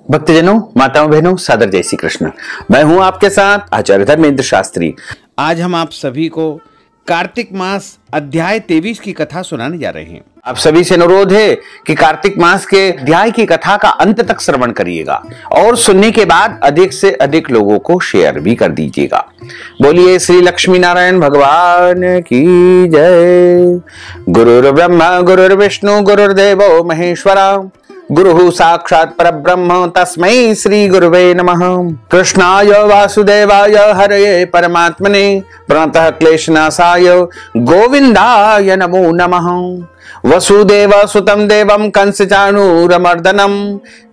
भक्तजनों, माताओं, बहनों, सादर जय श्री कृष्ण। मैं हूं आपके साथ आचार्य धर्मेंद्र शास्त्री। आज हम आप सभी को कार्तिक मास अध्याय 23 की कथा सुनाने जा रहे हैं। आप सभी से अनुरोध है कि कार्तिक मास के अध्याय की कथा का अंत तक श्रवण करिएगा और सुनने के बाद अधिक से अधिक लोगों को शेयर भी कर दीजिएगा। बोलिए श्री लक्ष्मी नारायण भगवान की जय। गुरुर् ब्रह्मा गुरुर्विष्णु गुरुर्देवो महेश्वरा, गुरु साक्षात् परब्रह्म तस्मै श्री गुरुवे नमः। कृष्णाय वासुदेवाय हरये परमात्मने प्रणतः क्लेशनाशाय गोविंदाय नमो नमः। वसुदेव सुतं देवं कंस चाणूरमर्दनं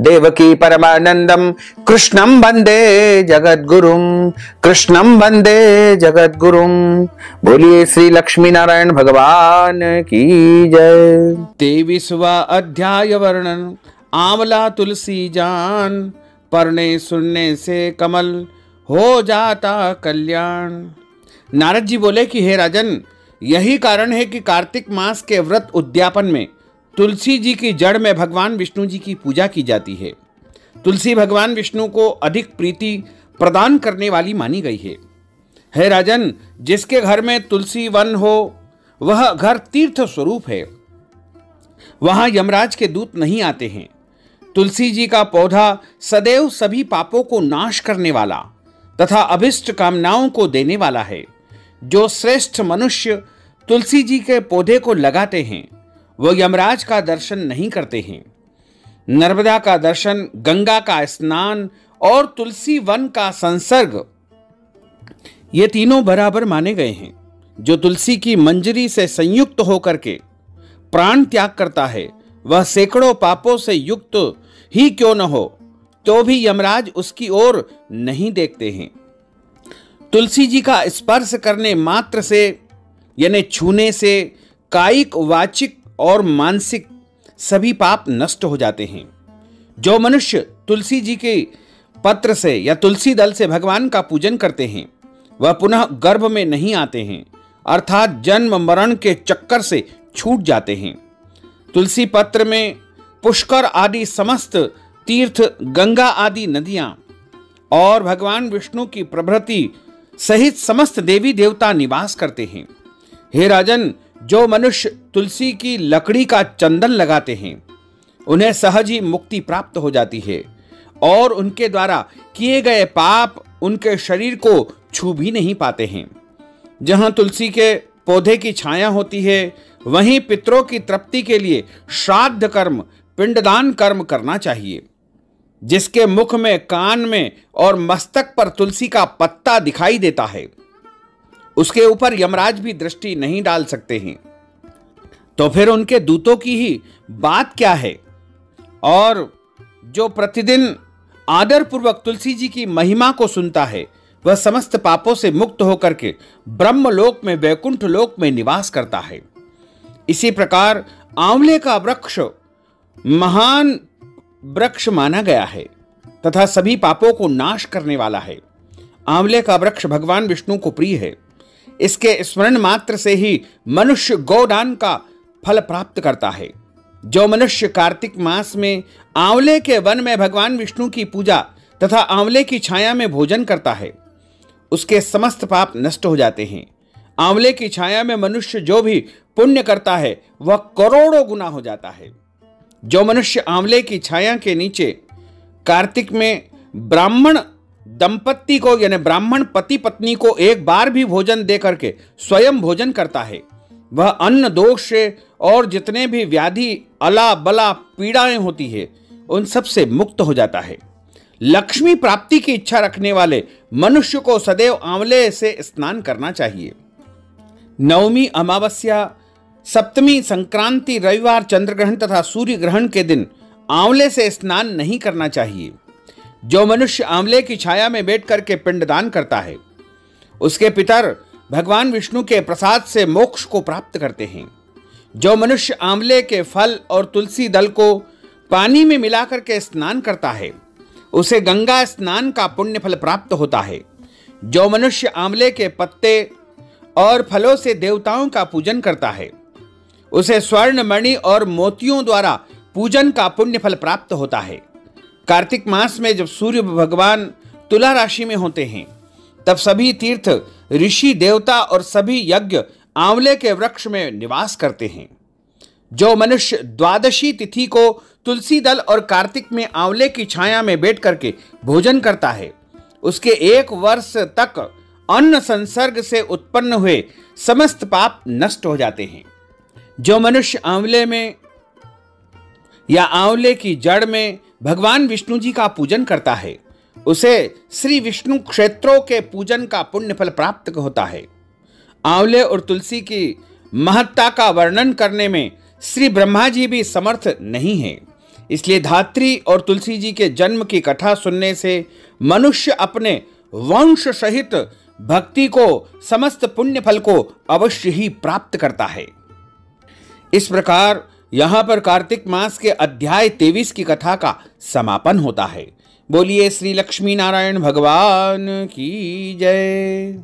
देवकी परमानंदं कृष्णं वंदे जगद्गुरुं, कृष्णं वंदे जगद्गुरुं। बोलिए श्री लक्ष्मी नारायण भगवान की जय। 23वां अध्याय वर्णन। आंवला तुलसी जान, पढ़ने सुनने से कमल हो जाता कल्याण। नारद जी बोले कि हे राजन, यही कारण है कि कार्तिक मास के व्रत उद्यापन में तुलसी जी की जड़ में भगवान विष्णु जी की पूजा की जाती है। तुलसी भगवान विष्णु को अधिक प्रीति प्रदान करने वाली मानी गई है। हे राजन, जिसके घर में तुलसी वन हो वह घर तीर्थ स्वरूप है, वहां यमराज के दूत नहीं आते हैं। तुलसी जी का पौधा सदैव सभी पापों को नाश करने वाला तथा अभिष्ट कामनाओं को देने वाला है। जो श्रेष्ठ मनुष्य तुलसी जी के पौधे को लगाते हैं वो यमराज का दर्शन नहीं करते हैं। नर्मदा का दर्शन, गंगा का स्नान और तुलसी वन का संसर्ग, ये तीनों बराबर माने गए हैं। जो तुलसी की मंजरी से संयुक्त होकर के प्राण त्याग करता है वह सैकड़ों पापों से युक्त ही क्यों न हो तो भी यमराज उसकी ओर नहीं देखते हैं। तुलसी जी का स्पर्श करने मात्र से यानी छूने से कायिक, वाचिक और मानसिक सभी पाप नष्ट हो जाते हैं। जो मनुष्य तुलसी जी के पत्र से या तुलसी दल से भगवान का पूजन करते हैं वह पुनः गर्भ में नहीं आते हैं, अर्थात जन्म मरण के चक्कर से छूट जाते हैं। तुलसी पत्र में पुष्कर आदि समस्त तीर्थ, गंगा आदि नदियां और भगवान विष्णु की प्रभृति सहित समस्त देवी देवता निवास करते हैं। हे राजन, जो मनुष्य तुलसी की लकड़ी का चंदन लगाते हैं उन्हें सहज ही मुक्ति प्राप्त हो जाती है और उनके द्वारा किए गए पाप उनके शरीर को छू भी नहीं पाते हैं। जहां तुलसी के पौधे की छाया होती है वहीं पितरों की तृप्ति के लिए श्राद्ध कर्म, पिंडदान कर्म करना चाहिए। जिसके मुख में, कान में और मस्तक पर तुलसी का पत्ता दिखाई देता है उसके ऊपर यमराज भी दृष्टि नहीं डाल सकते हैं, तो फिर उनके दूतों की ही बात क्या है। और जो प्रतिदिन आदर पूर्वक तुलसी जी की महिमा को सुनता है वह समस्त पापों से मुक्त होकर के ब्रह्मलोक में, वैकुंठ लोक में निवास करता है। इसी प्रकार आंवले का वृक्ष महान वृक्ष माना गया है तथा सभी पापों को नाश करने वाला है। आंवले का वृक्ष भगवान विष्णु को प्रिय है। इसके स्मरण मात्र से ही मनुष्य गोदान का फल प्राप्त करता है। जो मनुष्य कार्तिक मास में आंवले के वन में भगवान विष्णु की पूजा तथा आंवले की छाया में भोजन करता है उसके समस्त पाप नष्ट हो जाते हैं। आंवले की छाया में मनुष्य जो भी पुण्य करता है वह करोड़ों गुना हो जाता है। जो मनुष्य आंवले की छाया के नीचे कार्तिक में ब्राह्मण दंपत्ति को यानी ब्राह्मण पति पत्नी को एक बार भी भोजन दे करके स्वयं भोजन करता है वह अन्न दोष से और जितने भी व्याधि, अला बला, पीड़ाएं होती है उन सब से मुक्त हो जाता है। लक्ष्मी प्राप्ति की इच्छा रखने वाले मनुष्य को सदैव आंवले से स्नान करना चाहिए। नवमी, अमावस्या, सप्तमी, संक्रांति, रविवार, चंद्रग्रहण तथा सूर्य ग्रहण के दिन आंवले से स्नान नहीं करना चाहिए। जो मनुष्य आंवले की छाया में बैठ करके पिंडदान करता है उसके पितर भगवान विष्णु के प्रसाद से मोक्ष को प्राप्त करते हैं। जो मनुष्य आंवले के फल और तुलसी दल को पानी में मिलाकर के स्नान करता है उसे गंगा स्नान का पुण्य फल प्राप्त होता है। जो मनुष्य आंवले के पत्ते और फलों से देवताओं का पूजन करता है उसे स्वर्ण, मणि और मोतियों द्वारा पूजन का पुण्य फल प्राप्त होता है। कार्तिक मास में जब सूर्य भगवान तुला राशि में होते हैं, तब सभी तीर्थ, ऋषि, देवता और सभी यज्ञ आंवले के वृक्ष में निवास करते हैं। जो मनुष्य द्वादशी तिथि को तुलसी दल और कार्तिक में आंवले की छाया में बैठ करके भोजन करता है, उसके 1 वर्ष तक अन्न संसर्ग से उत्पन्न हुए समस्त पाप नष्ट हो जाते हैं। जो मनुष्य आंवले में या आंवले की जड़ में भगवान विष्णु जी का पूजन करता है, उसे श्री विष्णु क्षेत्रों के पूजन का पुण्य फल प्राप्त होता है। आंवले और तुलसी की महत्ता का वर्णन करने में श्री ब्रह्मा जी भी समर्थ नहीं है, इसलिए धात्री और तुलसी जी के जन्म की कथा सुनने से मनुष्य अपने वंश सहित भक्ति को, समस्त पुण्य फल को अवश्य ही प्राप्त करता है। इस प्रकार यहां पर कार्तिक मास के अध्याय 23 की कथा का समापन होता है। बोलिए श्री लक्ष्मी नारायण भगवान की जय।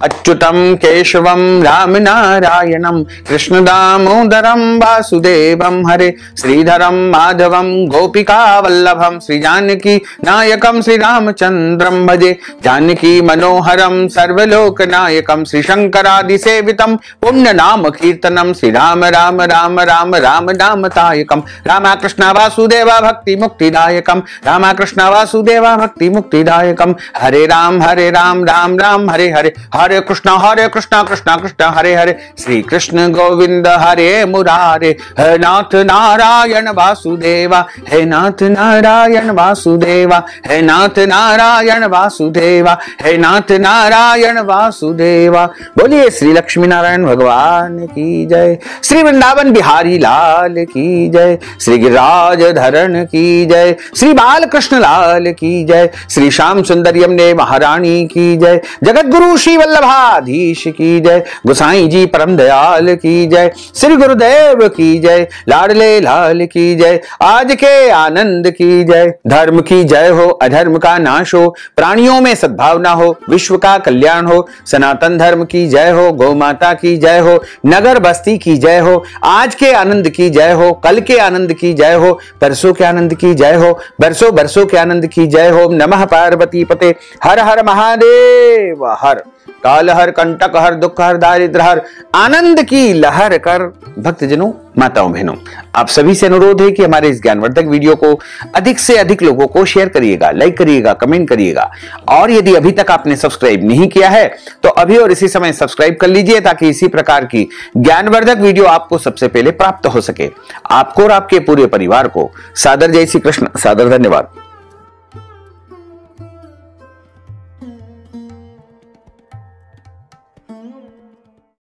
अच्युतम केशवम राम नारायणम कृष्ण दामोदरम वासुदेवम हरे श्रीधरम माधवम गोपिका वल्लभम श्री जानकी नायकम श्री रामचंद्रम भजे जानकी मनोहरम सर्वलोक नायकम श्री शंकरादि सेवितम पुण्य नाम कीर्तनम श्री राम राम राम राम राम नाम तायकम रामा कृष्ण वासुदेवा भक्ति मुक्तिदायकम रामा कृष्ण वासुदेवा भक्ति मुक्तिदायकम हरे राम राम राम हरे हरे हरे कृष्ण कृष्ण कृष्ण हरे हरे श्री कृष्ण गोविंद हरे मुरारे हे नाथ नारायण वासुदेवा हे नाथ नारायण वासुदेवा हे नाथ नारायण वासुदेवा हे नाथ नारायण वासुदेवा। बोलिए श्री लक्ष्मी नारायण भगवान की जय। श्री वृंदावन बिहारी लाल की जय। श्री गिरिराज धरण की जय। श्री बालकृष्ण लाल की जय। श्री श्याम सुंदर यमुने महारानी की जय। जगत गुरु श्री वल्लभाधीश की जय। गोसाई जी परम दयाल की जय। श्री गुरुदेव की जय। लाडले लाल की जय। आज के आनंद की जय। धर्म की जय हो, अधर्म का नाश हो, प्राणियों में सद्भावना हो, विश्व का कल्याण हो। सनातन धर्म की जय हो, गौ माता की जय हो, नगर बस्ती की जय हो। आज के आनंद की जय हो, कल के आनंद की जय हो, परसों के आनंद की जय हो, बरसों बरसों के आनंद की जय हो। नमः पार्वती पते हर हर महादेव हर। काल हर, कंटक हर, दुख हर, दारिद्र हर, आनंद की लहर कर। भक्तजनों, माताओं, बहनों, आप सभी से अनुरोध है कि हमारे इस ज्ञानवर्धक वीडियो को अधिक से अधिक लोगों को शेयर करिएगा, लाइक करिएगा, कमेंट करिएगा। और यदि अभी तक आपने सब्सक्राइब नहीं किया है तो अभी और इसी समय सब्सक्राइब कर लीजिए, ताकि इसी प्रकार की ज्ञानवर्धक वीडियो आपको सबसे पहले प्राप्त हो सके। आपको और आपके पूरे परिवार को सादर जय श्री कृष्ण, सादर धन्यवाद।